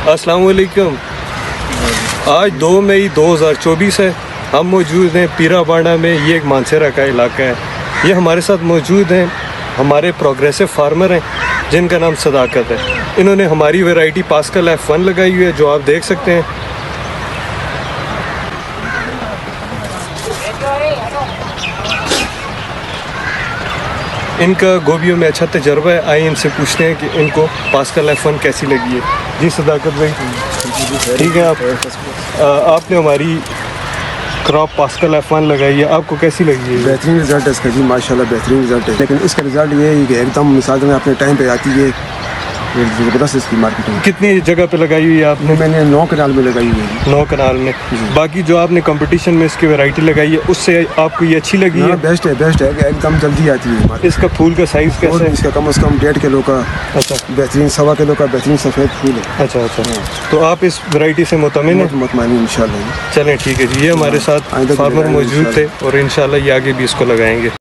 अस्सलाम वालेकुम। आज 2 मई 2024 है। हम मौजूद हैं पीरा बांडा में। ये एक मानसेरा का इलाका है। ये हमारे साथ मौजूद हैं हमारे प्रोग्रेसिव फार्मर हैं जिनका नाम सदाकत है। इन्होंने हमारी वैरायटी पास्कल F1 लगाई हुई है जो आप देख सकते हैं। इनका गोभियों में अच्छा तजर्बा है। आइए इनसे पूछते हैं कि इनको पास्कल F1 कैसी लगी है। जी सदाकत भाई, ठीक है। आपने हमारी क्रॉप पास्कल F1 लगाई है, आपको कैसी लगी है? बेहतरीन रिजल्ट है इसका जी, माशाल्लाह बेहतरीन रिजल्ट है। लेकिन इसका रिजल्ट ये है कि एकदम मिसाल में अपने टाइम पे आती है, ज़बरदस्त इसकी मार्केटिंग। कितनी जगह पे लगाई हुई है आपने? मैंने 9 कनाल में लगाई हुई है। 9 कनाल में। बाकी जो आपने कंपटीशन में इसकी वैरायटी लगाई है उससे आपको ये अच्छी लगी है? बेस्ट है एकदम जल्दी आती है। इसका फूल का साइज़ कैसा है? इसका कम से कम 1.5 किलो का अच्छा, बेहतरीन 1.25 किलो का बेहतरीन सफ़ेद फूल है। अच्छा। तो आप इस वैरायटी से मुतमिन हैं? मुतमईन इंशाल्लाह। चलें ठीक है जी। ये हमारे साथ फार्मर मौजूद थे और इंशाल्लाह ये आगे भी इसको लगाएंगे।